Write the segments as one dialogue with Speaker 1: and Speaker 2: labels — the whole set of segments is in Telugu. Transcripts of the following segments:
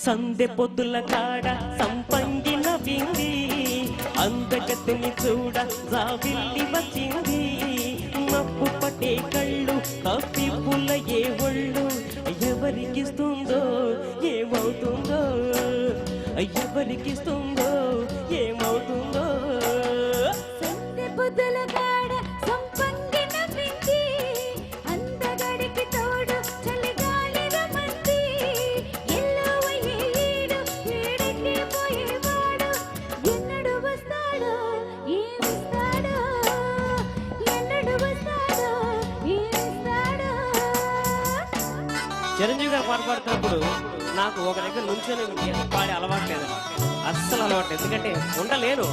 Speaker 1: సందె పొద్దుల కాడ సంపంగిన వింది అందగతిని చూడ జాబిల్లి వచ్చింది మప్పు పట్టే కళ్ళు కప్పి పుల్ల ఏ ఒళ్ళు ఎవరికిస్తుందో ఏమవుతుందో ఎవరికిస్తుందో ఏమవుతుందో
Speaker 2: సందె పొద్దుల కాడ సంపంగిన వింది అందగడికి తోడు చలిగాలి రమంది ఎల్లవయ్యే ఈడు వేడికి పోయేవాడు ఎన్నడు వస్తాడో ఏమిస్తాడో ఎన్నడు వస్తాడో ఏమిస్తాడో.
Speaker 1: చిరంజీవి గారు పాట పాడుతున్నప్పుడు నాకు ఒక దగ్గర నుంచొని పాడే అలవాటు లేదు, అస్సలు అలవాటు, ఎందుకంటే ఉండలేను.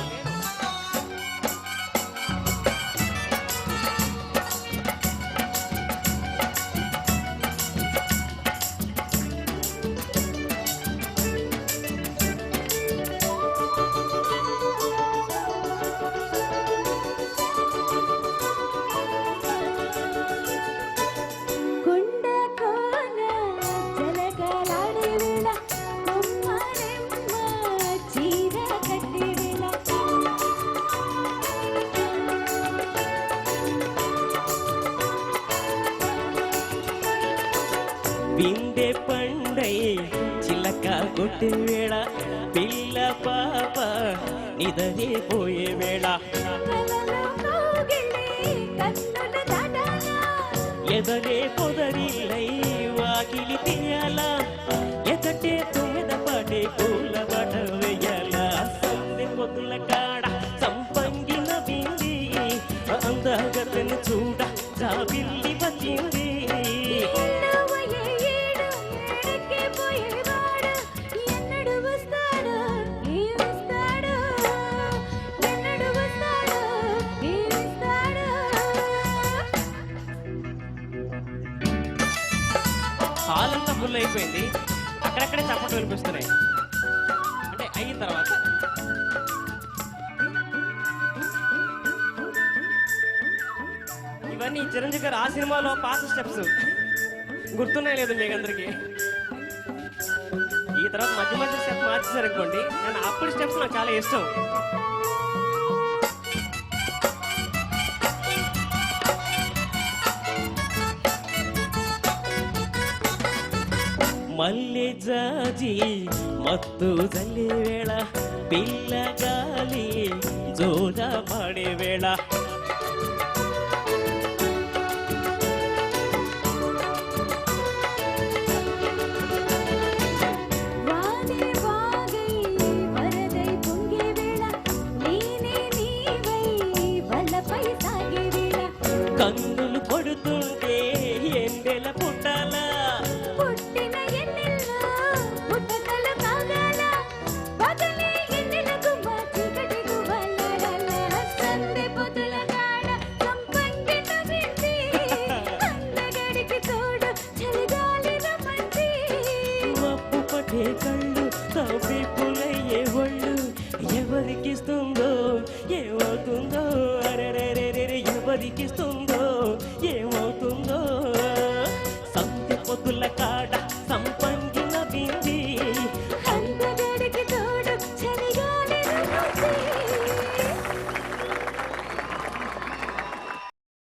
Speaker 2: కొండ కోన జలగలాడే వేళ కొమ్మరెమ్మ చీర కట్టే వేళ
Speaker 1: బిందె పండై చిలక కొట్టే వేళ పిల్ల పాప నిదనే పోయే వేళ
Speaker 2: కలలో కౌగిలి కన్నుల దాటాలా
Speaker 1: ఎదరే పొదరిల్లై వాకిలి తీయాల ఎదటే తుమ్మెద పడే పూల బట వేయాల సందె పొద్దుల కాడ సంపంగిన వింది అందగతను చూడ జాబిల్లి వచ్చింది
Speaker 2: ఎల్లవయ్యే ఈడు వేడికి పోయేవాడు ఎన్నడు వస్తాడో ఏమిస్తాడో ఎన్నడు వస్తాడో ఏమిస్తాడో.
Speaker 1: హాల్ అంతా ఫుల్ అయిపోయింది, అక్కడక్కడే చప్పట్లు వినిపిస్తున్నాయి. అంటే అయిన తర్వాత ఇవన్నీ చిరంజీవి గారు ఆ సినిమాలో పాత స్టెప్స్ గుర్తున్నాయి లేదు మీకు అందరికి. ఈ తర్వాత మధ్య మధ్య స్టెప్ మార్చేశారు అనుకోండి, నేను అప్పుడు స్టెప్స్ నాకు చాలా ఇష్టం. మల్లె జాజి మత్తు జల్లే వేళ పిల్ల గాలి జోడ పాడే వేళ
Speaker 2: వానే వాగై వరదై పొంగే వేళ నేనే నీవై వలపై సాగే వేళ
Speaker 1: కన్నులు కొడుతుంటే ఎండెల పుట్టాల
Speaker 2: పుట్టిన ఎన్నెల్లో పుట్టకల కాగాల పగలే ఎన్నెలకు మా చీకటి గువ్వలాడాల సందె పొద్దుల కాడ సంపంగిన వింది అందగడికి తోడు చలిగాలి రమంది
Speaker 1: మప్పు పట్టే కళ్ళు తవ్వి పులయ్యే ఒళ్ళు ఎవరికిస్తుందో ఏమవుతుందో అరెరెరెరె ఎవరికిస్తుందో ఏమవుతుందో సందె పొద్దుల కాడ సంపంగి